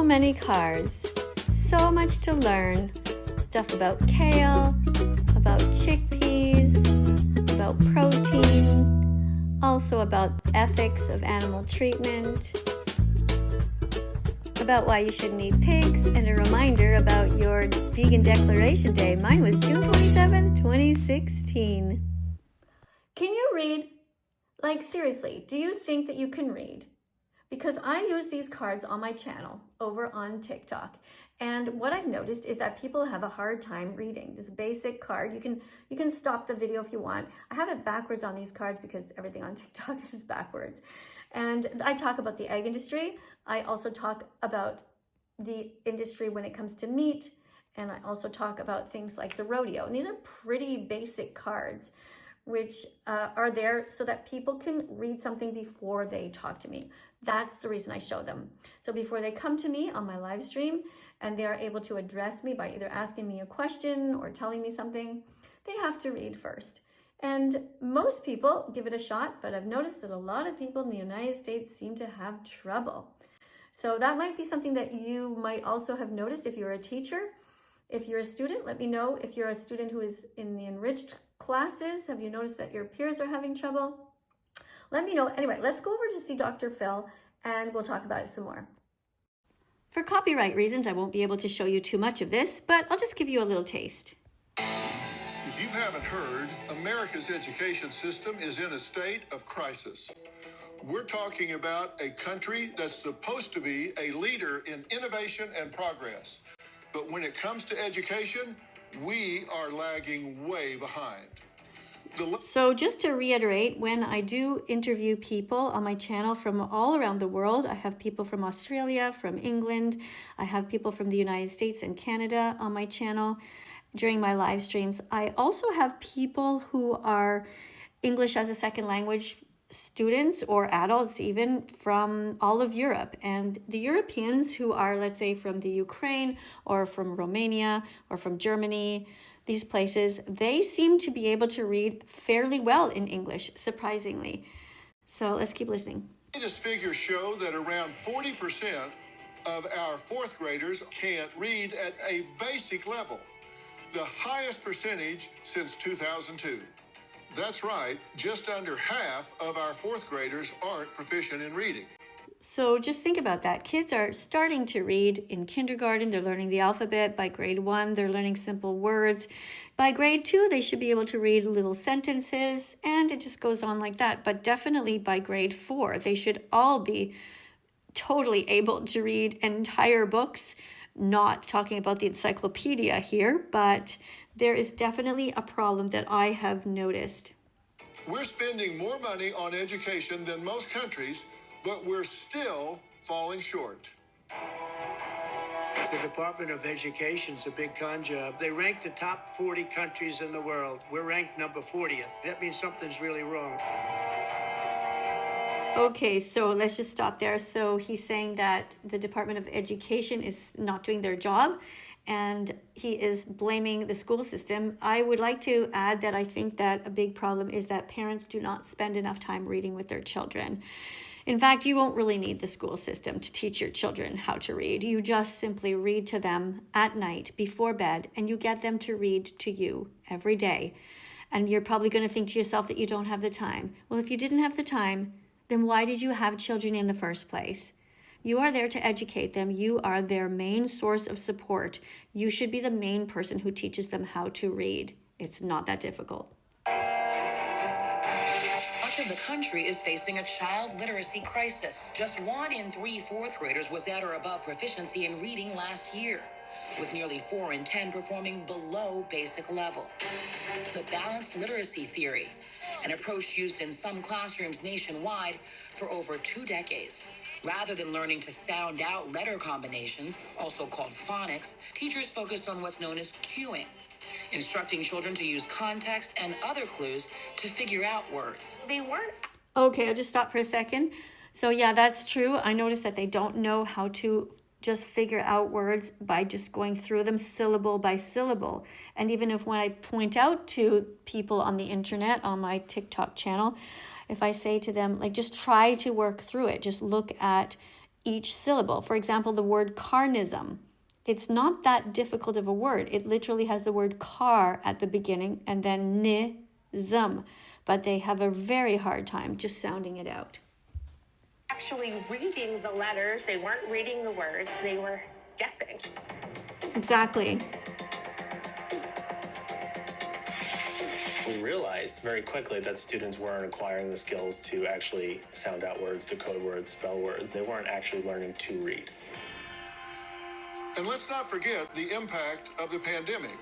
so many cards, so much to learn. Stuff about kale, about chickpeas, about protein, also about ethics of animal treatment, about why you shouldn't eat pigs, and a reminder about your vegan declaration day. Mine was June 27th, 2016. Can you read? Like, seriously, do you think that you can read? Because I use these cards on my channel over on TikTok. And what I've noticed is that people have a hard time reading. This basic card, you can stop the video if you want. I have it backwards on these cards because everything on TikTok is backwards. And I talk about the egg industry. I also talk about the industry when it comes to meat. And I also talk about things like the rodeo. And these are pretty basic cards, which are there so that people can read something before they talk to me. That's the reason I show them. So before they come to me on my live stream and they are able to address me by either asking me a question or telling me something, they have to read first. And most people give it a shot, but I've noticed that a lot of people in the United States seem to have trouble. So that might be something that you might also have noticed if you're a teacher. If you're a student, let me know. If you're a student who is in the enriched classes, have you noticed that your peers are having trouble? Let me know. Anyway, let's go over to see Dr. Phil and we'll talk about it some more. For copyright reasons, I won't be able to show you too much of this, but I'll just give you a little taste. If you haven't heard, America's education system is in a state of crisis. We're talking about a country that's supposed to be a leader in innovation and progress. But when it comes to education, we are lagging way behind. So just to reiterate, when I do interview people on my channel from all around the world, I have people from Australia, from England, I have people from the United States and Canada on my channel during my live streams. I also have people who are English as a second language students or adults even from all of Europe. And the Europeans who are, let's say, from the Ukraine or from Romania or from Germany, these places, they seem to be able to read fairly well in English, surprisingly. So let's keep listening. Latest figures show that around 40% of our fourth graders can't read at a basic level, the highest percentage since 2002. That's right, just under half of our fourth graders aren't proficient in reading. So just think about that. Kids are starting to read in kindergarten. They're learning the alphabet. By grade 1, they're learning simple words. By grade 2, they should be able to read little sentences, and it just goes on like that. But definitely by grade 4, they should all be totally able to read entire books. Not talking about the encyclopedia here, but there is definitely a problem that I have noticed. We're spending more money on education than most countries, but we're still falling short. The Department of Education's a big con job. They rank the top 40 countries in the world. We're ranked number 40th. That means something's really wrong. Okay, so let's just stop there. So he's saying that the Department of Education is not doing their job and he is blaming the school system. I would like to add that I think that a big problem is that parents do not spend enough time reading with their children. In fact, you won't really need the school system to teach your children how to read. You just simply read to them at night before bed, and you get them to read to you every day. And you're probably going to think to yourself that you don't have the time. Well, if you didn't have the time, then why did you have children in the first place? You are there to educate them. You are their main source of support. You should be the main person who teaches them how to read. It's not that difficult. Much of the country is facing a child literacy crisis. Just 1 in 3 fourth graders was at or above proficiency in reading last year, with nearly 4 in 10 performing below basic level. The balanced literacy theory, an approach used in some classrooms nationwide for over 2 decades. Rather than learning to sound out letter combinations, also called phonics, teachers focused on what's known as cueing, instructing children to use context and other clues to figure out words. They weren't. Okay, I'll just stop for a second. So yeah, that's true. I noticed that they don't know how to just figure out words by just going through them syllable by syllable. And even if when I point out to people on the internet, on my TikTok channel, if I say to them, like, just try to work through it, just look at each syllable. For example, the word carnism. It's not that difficult of a word. It literally has the word car at the beginning and then nism, but they have a very hard time just sounding it out. Actually reading the letters, they weren't reading the words, they were guessing. Exactly. We realized very quickly that students weren't acquiring the skills to actually sound out words, to code words, spell words. They weren't actually learning to read. And let's not forget the impact of the pandemic.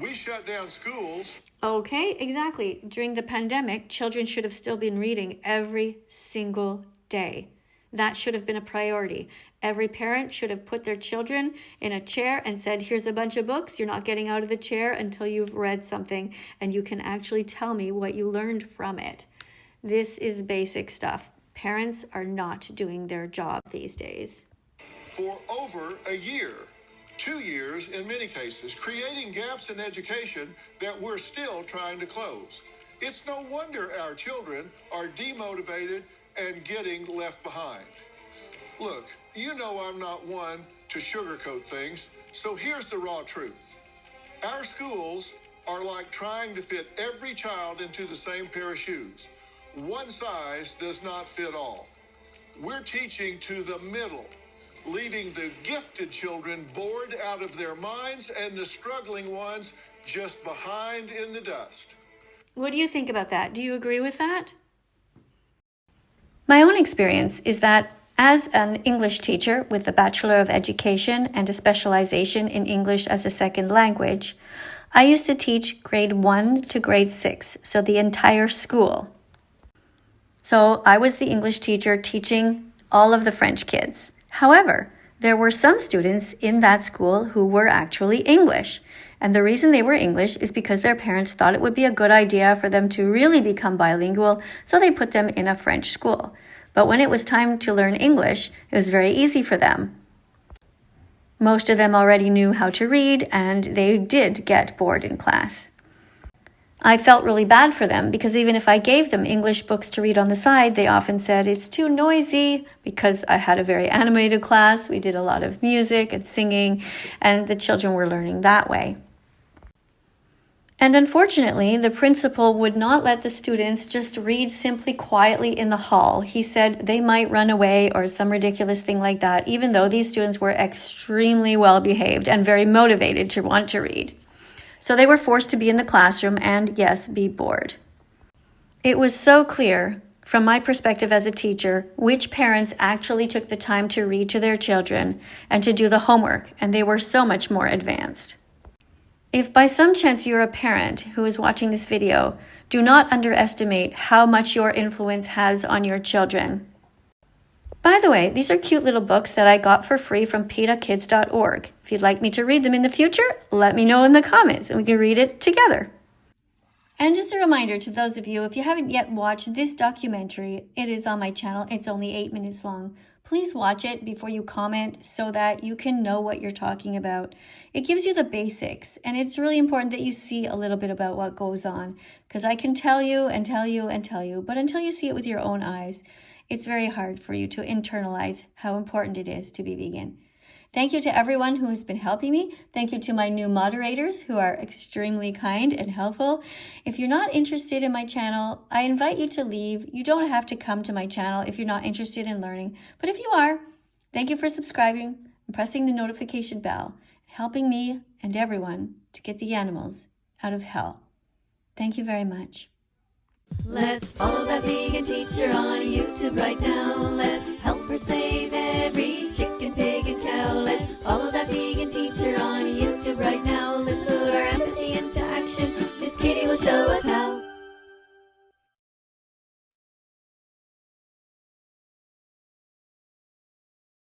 We shut down schools. Okay, exactly. During the pandemic, children should have still been reading every single day. That should have been a priority. Every parent should have put their children in a chair and said, here's a bunch of books. You're not getting out of the chair until you've read something and you can actually tell me what you learned from it. This is basic stuff. Parents are not doing their job these days. For over a year, 2 years in many cases, creating gaps in education that we're still trying to close. It's no wonder our children are demotivated and getting left behind. Look, you know I'm not one to sugarcoat things, so here's the raw truth. Our schools are like trying to fit every child into the same pair of shoes. One size does not fit all. We're teaching to the middle, leaving the gifted children bored out of their minds and the struggling ones just behind in the dust. What do you think about that? Do you agree with that? My own experience is that as an English teacher with a Bachelor of Education and a specialization in English as a second language, I used to teach grade 1 to grade 6, so the entire school. So I was the English teacher teaching all of the French kids. However, there were some students in that school who were actually English. And the reason they were English is because their parents thought it would be a good idea for them to really become bilingual, so they put them in a French school. But when it was time to learn English, it was very easy for them. Most of them already knew how to read, and they did get bored in class. I felt really bad for them because even if I gave them English books to read on the side, they often said it's too noisy because I had a very animated class. We did a lot of music and singing, and the children were learning that way. And unfortunately, the principal would not let the students just read simply quietly in the hall. He said they might run away or some ridiculous thing like that, even though these students were extremely well behaved and very motivated to want to read. So they were forced to be in the classroom and, yes, be bored. It was so clear, from my perspective as a teacher, which parents actually took the time to read to their children and to do the homework, and they were so much more advanced. If by some chance you're a parent who is watching this video, do not underestimate how much your influence has on your children. By the way, these are cute little books that I got for free from PETAKids.org. If you'd like me to read them in the future, let me know in the comments and we can read it together. And just a reminder to those of you, if you haven't yet watched this documentary, it is on my channel. It's only 8 minutes long. Please watch it before you comment so that you can know what you're talking about. It gives you the basics, and it's really important that you see a little bit about what goes on, because I can tell you and tell you and tell you, but until you see it with your own eyes, it's very hard for you to internalize how important it is to be vegan. Thank you to everyone who has been helping me. Thank you to my new moderators who are extremely kind and helpful. If you're not interested in my channel, I invite you to leave. You don't have to come to my channel if you're not interested in learning. But if you are, thank you for subscribing and pressing the notification bell, helping me and everyone to get the animals out of hell. Thank you very much. Let's follow that vegan teacher on YouTube right now. Let's help her save every chicken, pig, and cow. Let's follow that vegan teacher on YouTube right now. Let's put our empathy into action. Miss Katie will show us how.